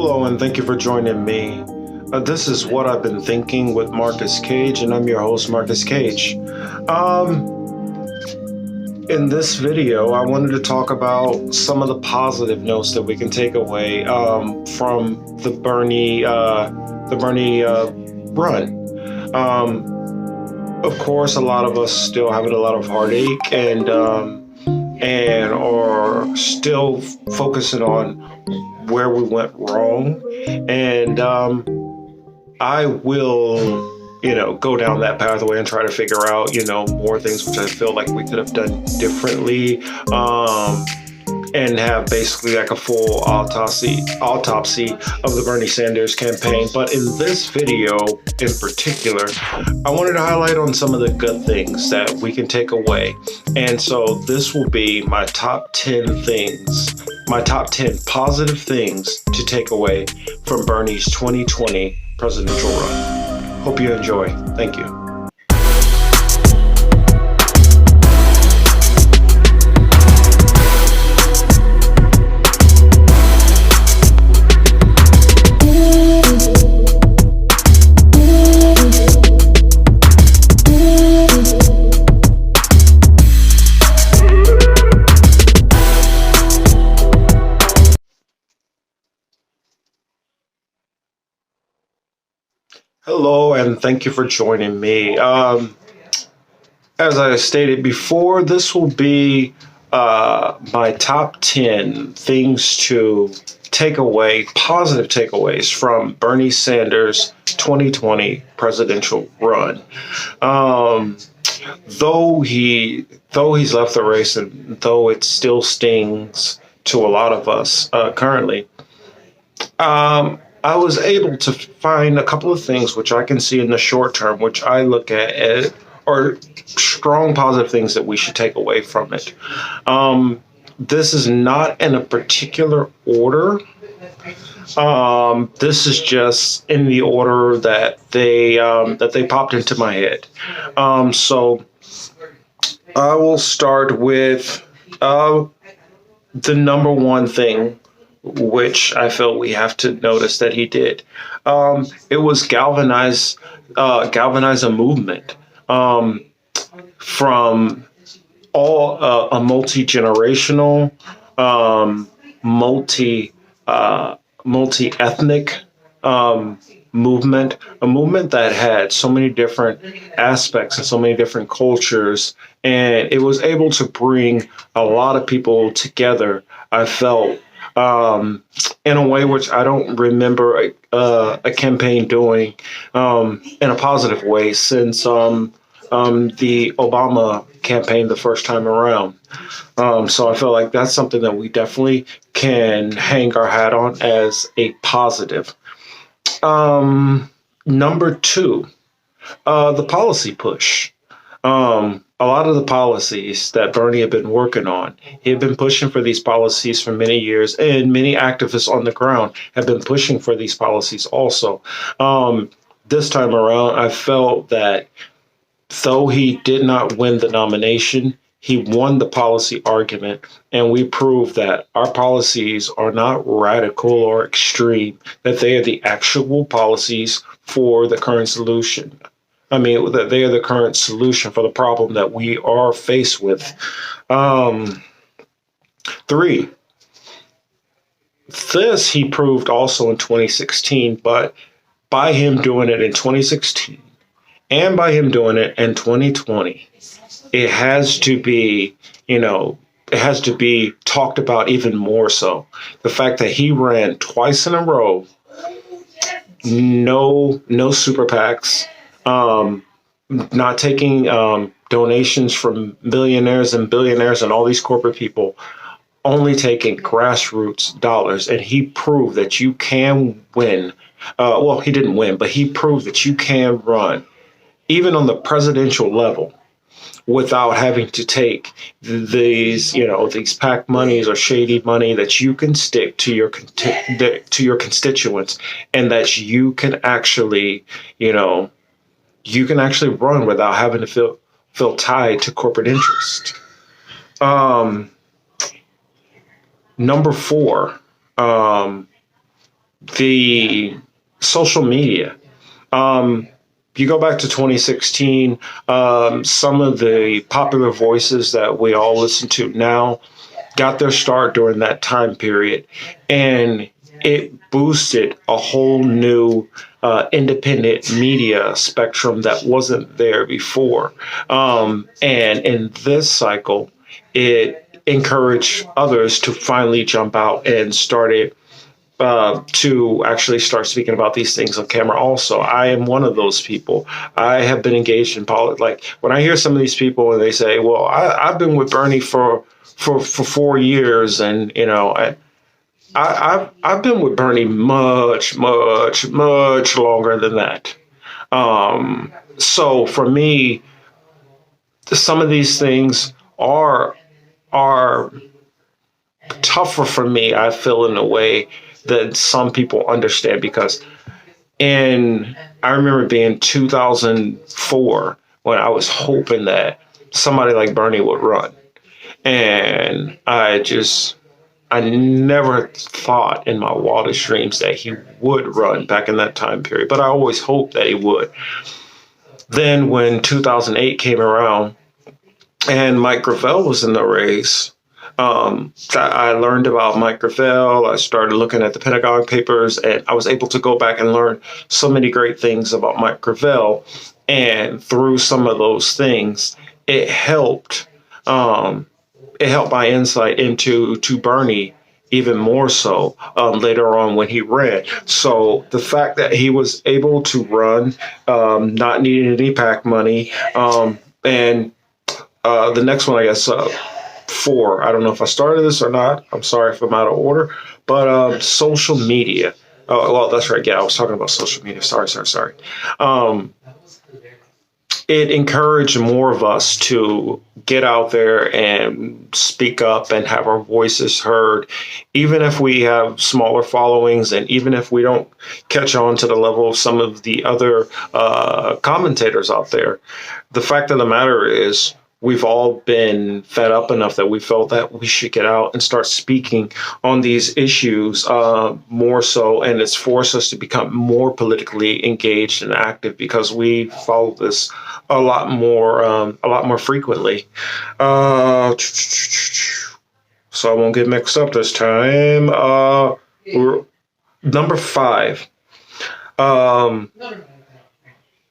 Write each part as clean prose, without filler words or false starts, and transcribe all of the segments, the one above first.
Hello, and thank you for joining me. This is What I've Been Thinking with Marcus Cage, and I'm your host, Marcus Cage. In this video, I wanted to talk about some of the positive notes that we can take away from the Bernie run. Of course, a lot of us still having a lot of heartache and are still focusing on where we went wrong. And I will, go down that pathway and try to figure out, more things which I feel like we could have done differently. And have basically like a full autopsy of the Bernie Sanders campaign. But in this video in particular, I wanted to highlight on some of the good things that we can take away. And so this will be my top 10 things, my top 10 positive things to take away from Bernie's 2020 presidential run. Hope you enjoy. Thank you. Hello, and thank you for joining me. As I stated before, this will be my top 10 things to take away, positive takeaways from Bernie Sanders' 2020 presidential run. Though he's left the race, and though it still stings to a lot of us currently, I was able to find a couple of things which I can see in the short term, which I look at as are strong positive things that we should take away from it. This is not in a particular order. This is just in the order that they popped into my head. So I will start with the number one thing, which I feel we have to notice that he did. It was galvanize a movement from a multi-generational, multi-ethnic movement, a movement that had so many different aspects and so many different cultures, and it was able to bring a lot of people together, I felt, in a way which I don't remember a campaign doing in a positive way since the Obama campaign the first time around. So I feel like that's something that we definitely can hang our hat on as a positive. Number two, the policy push. A lot of the policies that Bernie had been working on, he had been pushing for these policies for many years, and many activists on the ground have been pushing for these policies also. This time around, I felt that though he did not win the nomination, he won the policy argument, and we proved that our policies are not radical or extreme, that they are the actual policies for the current solution. I mean, that they are the current solution for the problem that we are faced with. Three, this he proved also in 2016, but by him doing it in 2016 and by him doing it in 2020, it has to be, it has to be talked about even more so. The fact that he ran twice in a row, no super PACs, not taking donations from millionaires and billionaires and all these corporate people, only taking grassroots dollars. And he proved that you can win. Well, he didn't win, but he proved that you can run, even on the presidential level, without having to take these PAC monies or shady money, that you can stick to your constituents, and that you can actually, run without having to feel tied to corporate interest. Number four, the social media. You go back to 2016, some of the popular voices that we all listen to now got their start during that time period. And it boosted a whole new independent media spectrum that wasn't there before. And in this cycle, it encouraged others to finally jump out and started to actually start speaking about these things on camera. Also, I am one of those people. I have been engaged in politics. Like when I hear some of these people and they say, "Well, I've been with Bernie for 4 years," and I've been with Bernie much, much, much longer than that. So for me, some of these things are tougher for me, I feel, in a way that some people understand, because I remember being 2004 when I was hoping that somebody like Bernie would run. And I never thought in my wildest dreams that he would run back in that time period, but I always hoped that he would. Then when 2008 came around and Mike Gravel was in the race, I learned about Mike Gravel. I started looking at the Pentagon Papers, and I was able to go back and learn so many great things about Mike Gravel. And through some of those things, it helped. It helped my insight into Bernie even more so later on when he ran. So the fact that he was able to run, not needing any PAC money, and the next one, I guess, 4. I don't know if I started this or not. I'm sorry if I'm out of order. But social media. Oh, well, that's right. Yeah, I was talking about social media. Sorry. It encouraged more of us to get out there and speak up and have our voices heard, even if we have smaller followings and even if we don't catch on to the level of some of the other commentators out there. The fact of the matter is, we've all been fed up enough that we felt that we should get out and start speaking on these issues more so. And it's forced us to become more politically engaged and active because we follow this a lot more frequently. So I won't get mixed up this time. We're number 5.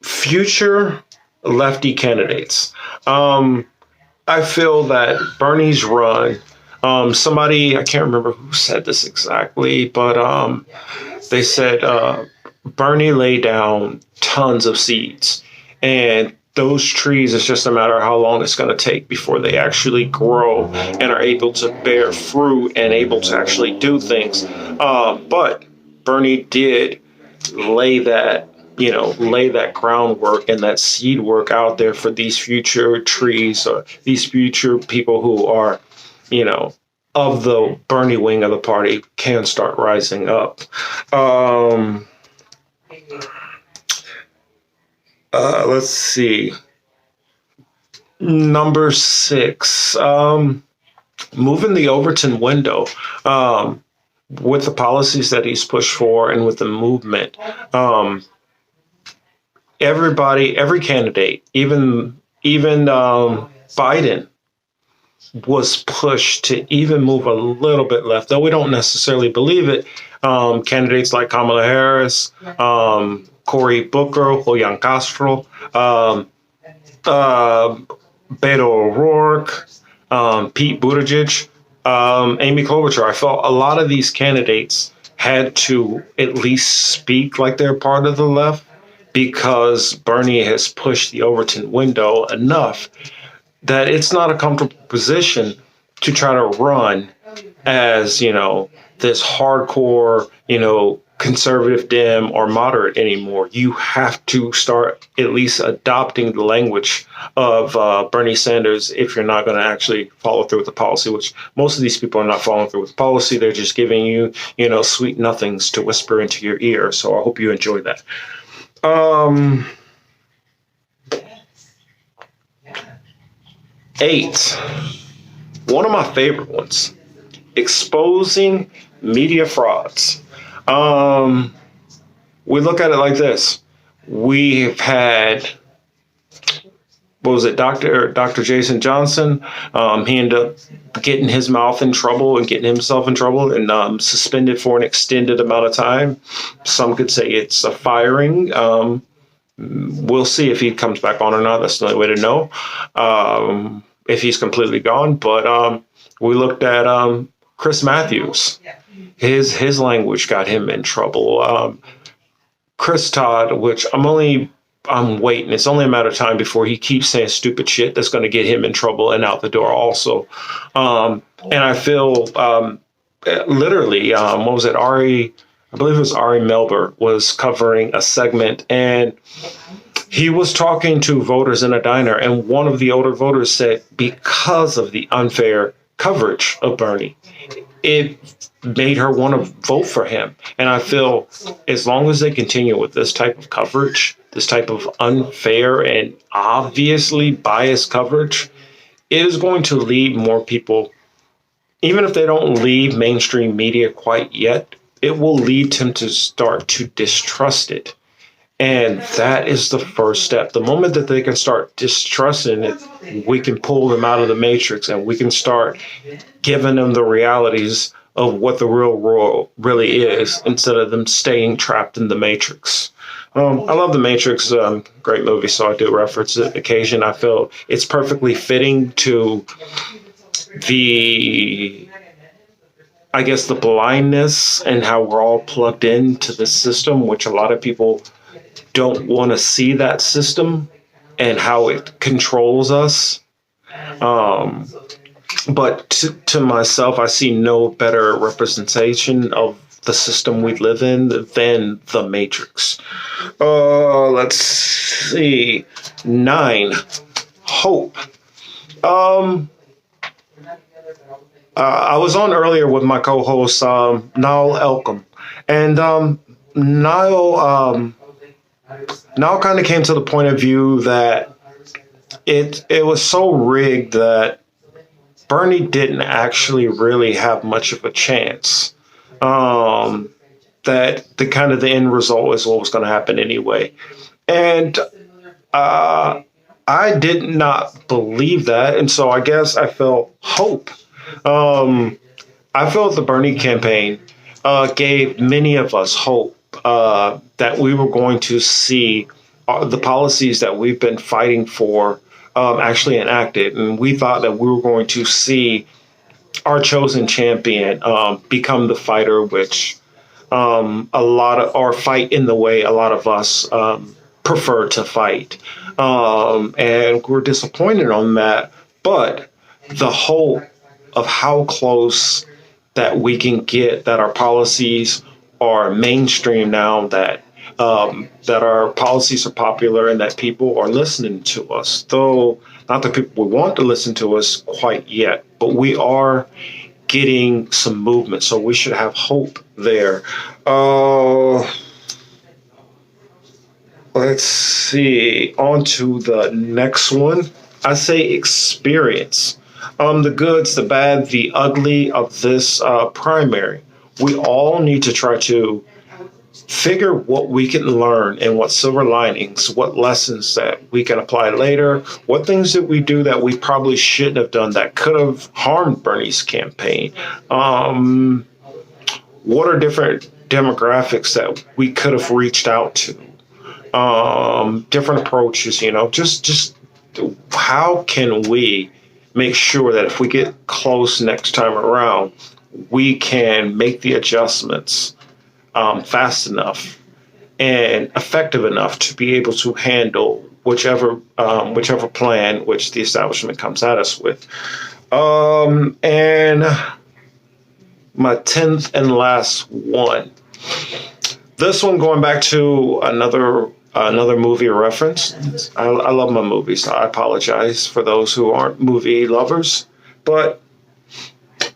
Future lefty candidates. I feel that Bernie's run, somebody, I can't remember who said this exactly, but they said Bernie laid down tons of seeds, and those trees, it's just a matter of how long it's going to take before they actually grow and are able to bear fruit and able to actually do things. But Bernie did lay that groundwork and that seed work out there for these future trees, or these future people who are, of the Bernie wing of the party can start rising up. Let's see. Number 6, moving the Overton window. With the policies that he's pushed for and with the movement, every candidate, even Biden, was pushed to even move a little bit left, though we don't necessarily believe it. Candidates like Kamala Harris, Cory Booker, Julian Castro, Beto O'Rourke, Pete Buttigieg, Amy Klobuchar. I felt a lot of these candidates had to at least speak like they're part of the left, because Bernie has pushed the Overton window enough that it's not a comfortable position to try to run as, this hardcore, conservative Dem or moderate anymore. You have to start at least adopting the language of Bernie Sanders if you're not going to actually follow through with the policy, which most of these people are not following through with the policy. They're just giving you, sweet nothings to whisper into your ear. So I hope you enjoy that. 8, one of my favorite ones, exposing media frauds. Um, we look at it like this. We've had, what was it, Dr. Jason Johnson. He ended up getting his mouth in trouble and getting himself in trouble and suspended for an extended amount of time. Some could say it's a firing. We'll see if he comes back on or not. That's the only way to know if he's completely gone. But we looked at Chris Matthews. His language got him in trouble. Chris Todd, which I'm waiting. It's only a matter of time before he keeps saying stupid shit that's going to get him in trouble and out the door also. And I feel literally, what was it? I believe it was Ari Melber was covering a segment, and he was talking to voters in a diner, and one of the older voters said, because of the unfair coverage of Bernie, it made her want to vote for him. And I feel as long as they continue with this type of coverage, this type of unfair and obviously biased coverage, it is going to lead more people, even if they don't leave mainstream media quite yet, it will lead them to start to distrust it. And that is the first step. The moment that they can start distrusting it, we can pull them out of the matrix and we can start giving them the realities of what the real world really is instead of them staying trapped in the matrix. I love The Matrix, great movie, so I do reference it occasion. I feel it's perfectly fitting to the blindness and how we're all plugged into the system, which a lot of people don't want to see that system and how it controls us. But to myself, I see no better representation of the system we live in than The Matrix. Let's see. 9. Hope. I was on earlier with my co-host, Niall Elcom. And Niall kind of came to the point of view that it was so rigged that Bernie didn't actually really have much of a chance. That the end result is what was going to happen anyway. And I did not believe that. And so I guess I felt hope. I felt the Bernie campaign gave many of us hope that we were going to see the policies that we've been fighting for actually enacted. And we thought that we were going to see our chosen champion become the fighter, which fight in the way a lot of us prefer to fight. And we're disappointed on that. But the hope of how close that we can get, that our policies are mainstream now, that our policies are popular and that people are listening to us, though not the people we want to listen to us quite yet, but we are getting some movement, so we should have hope there. Let's see, on to the next one. I say experience. The goods, the bad, the ugly of this primary. We all need to try to figure what we can learn and what silver linings, what lessons that we can apply later, what things that we do that we probably shouldn't have done that could have harmed Bernie's campaign. What are different demographics that we could have reached out to? Different approaches, just how can we make sure that if we get close next time around, we can make the adjustments fast enough and effective enough to be able to handle whichever plan which the establishment comes at us with. And my 10th and last one. This one going back to another movie reference. I love my movies. So I apologize for those who aren't movie lovers, but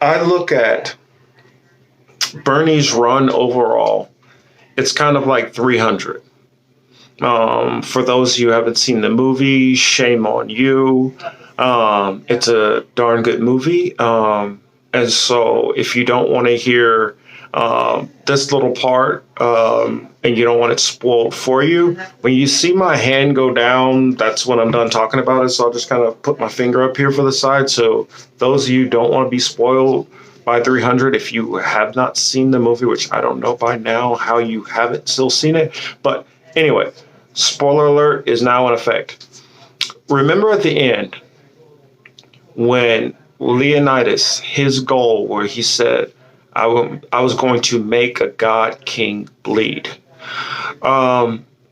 I look at Bernie's run overall. It's kind of like 300. For those of you who haven't seen the movie, shame on you. It's a darn good movie. And so if you don't want to hear this little part, and you don't want it spoiled for you. When you see my hand go down, that's when I'm done talking about it. So I'll just kind of put my finger up here for the side. So those of you who don't want to be spoiled by 300, if you have not seen the movie, which I don't know by now how you haven't still seen it. But anyway, spoiler alert is now in effect. Remember at the end when Leonidas, his goal where he said, I was going to make a god king bleed.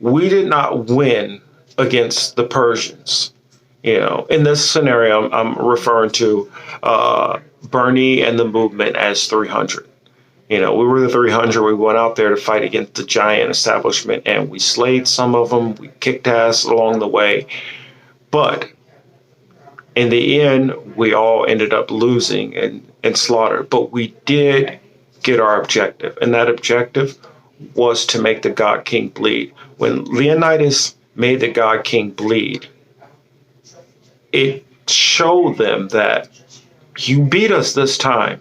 We did not win against the Persians. You know, in this scenario, I'm referring to Bernie and the movement as 300. You know, we were the 300. We went out there to fight against the giant establishment, and we slayed some of them. We kicked ass along the way. But in the end, we all ended up losing and slaughtered. But we did get our objective, and that objective was to make the God King bleed. When Leonidas made the God King bleed, it showed them that you beat us this time,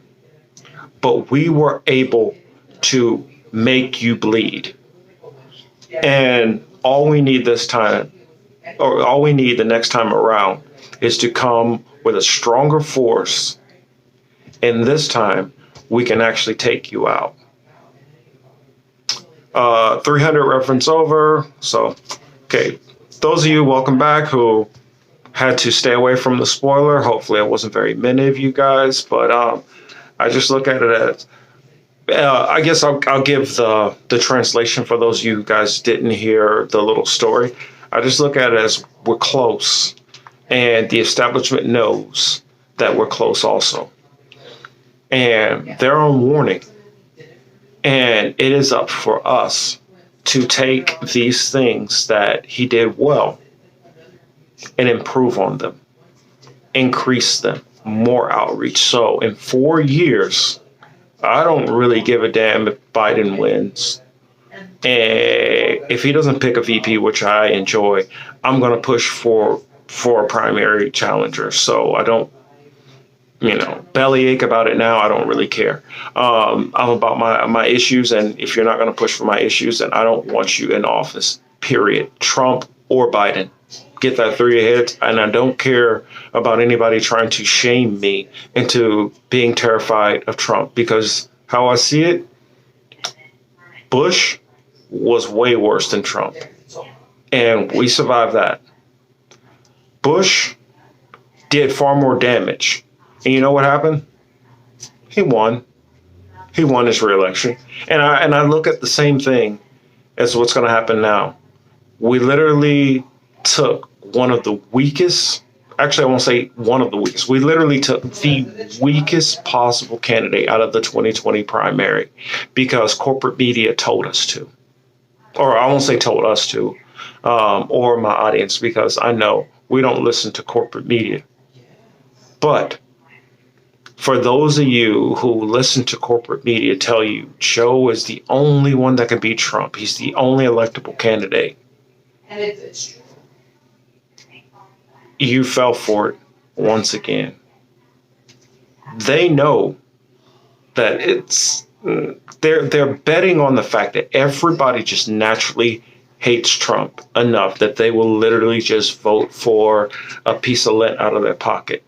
but we were able to make you bleed. And all we need this time, or all we need the next time around, is to come with a stronger force. And this time, we can actually take you out. 300 reference over. So, okay, those of you, welcome back, who had to stay away from the spoiler. Hopefully it wasn't very many of you guys, but I just look at it as, I guess I'll give the translation for those of you guys didn't hear the little story. I just look at it as we're close, and the establishment knows that we're close also. And they're on warning. And it is up for us to take these things that he did well and improve on them, increase them, more outreach. So in 4 years, I don't really give a damn if Biden wins. And if he doesn't pick a VP, which I enjoy, I'm going to push for a primary challenger. So I don't, bellyache about it now. I don't really care. I'm about my issues. And if you're not going to push for my issues, then I don't want you in office, period. Trump or Biden. Get that through your heads. And I don't care about anybody trying to shame me into being terrified of Trump, because how I see it, Bush was way worse than Trump. And we survived that. Bush did far more damage. And you know what happened? He won. He won his reelection. And I look at the same thing as what's going to happen now. We literally took one of the weakest, actually I won't say one of the weakest, we literally took the weakest possible candidate out of the 2020 primary because corporate media told us to. Or I won't say told us to, or my audience, because I know we don't listen to corporate media. But for those of you who listen to corporate media tell you Joe is the only one that can beat Trump, he's the only electable candidate, and it's true. You fell for it once again. They know that they're betting on the fact that everybody just naturally hates Trump enough that they will literally just vote for a piece of lint out of their pocket.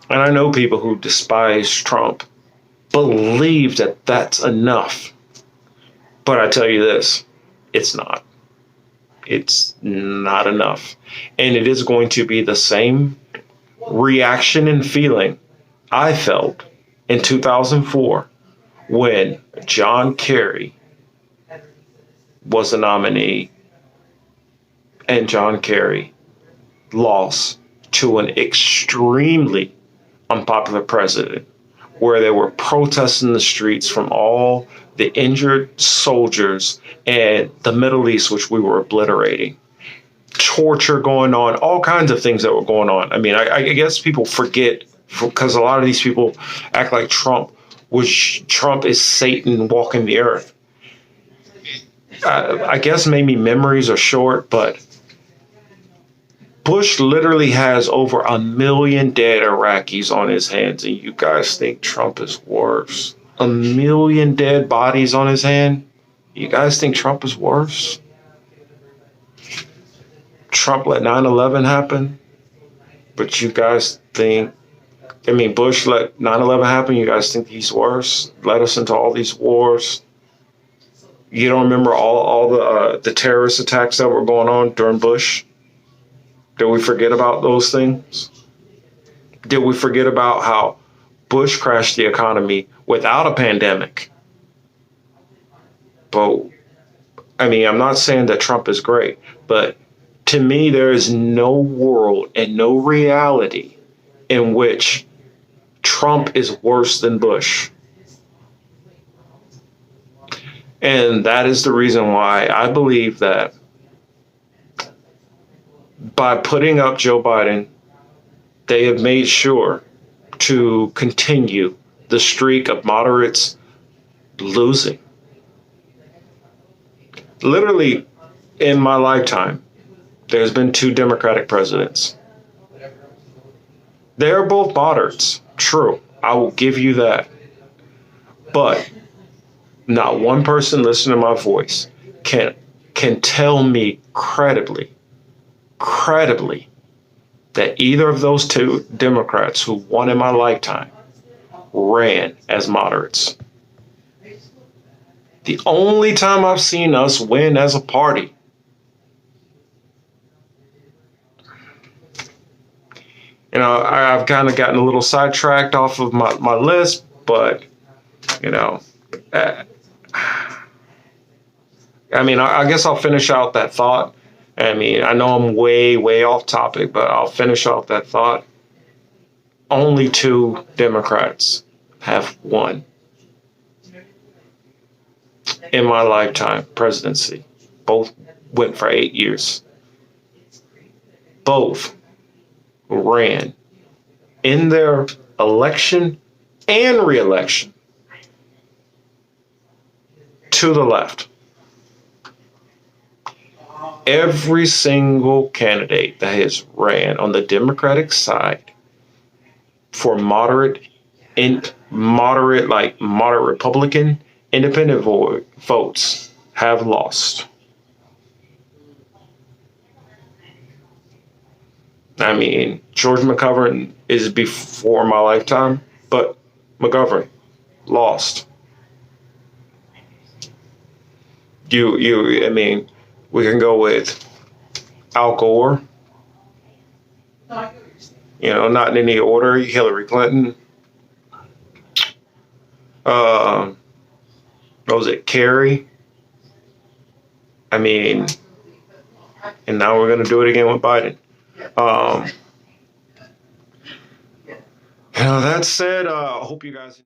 And I know people who despise Trump believe that that's enough. But I tell you this, it's not. It's not enough. And it is going to be the same reaction and feeling I felt in 2004 when John Kerry was the nominee and John Kerry lost to an extremely unpopular president, where there were protests in the streets from all the injured soldiers and the Middle East, which we were obliterating, torture going on, all kinds of things that were going on. I mean, I guess people forget, because a lot of these people act like Trump is Satan walking the earth. I guess maybe memories are short, but Bush literally has over 1 million dead Iraqis on his hands, and you guys think Trump is worse. a million dead bodies on his hand. You guys think Trump is worse? Trump let 9/11 happen, but you guys think, Bush let 9/11 happen. You guys think he's worse? Led us into all these wars. You don't remember all the terrorist attacks that were going on during Bush? Did we forget about those things? Did we forget about how Bush crashed the economy without a pandemic? But I'm not saying that Trump is great, but to me, there is no world and no reality in which Trump is worse than Bush. And that is the reason why I believe that by putting up Joe Biden, they have made sure to continue the streak of moderates losing. Literally, in my lifetime, there's been 2 Democratic presidents. They are both moderates, true. I will give you that. But not one person listening to my voice can tell me credibly that either of those 2 Democrats who won in my lifetime ran as moderates. The only time I've seen us win as a party, I've kind of gotten a little sidetracked off of my list, but, I guess I'll finish out that thought. I know I'm way, way off topic, but I'll finish off that thought. Only 2 Democrats have won in my lifetime presidency. Both went for 8 years. Both ran in their election and re-election to the left. Every single candidate that has ran on the Democratic side for moderate Republican independent votes have lost. George McGovern is before my lifetime, but McGovern lost. We can go with Al Gore. Not in any order. Hillary Clinton. What was it? Kerry. And now we're going to do it again with Biden. That said, I hope you guys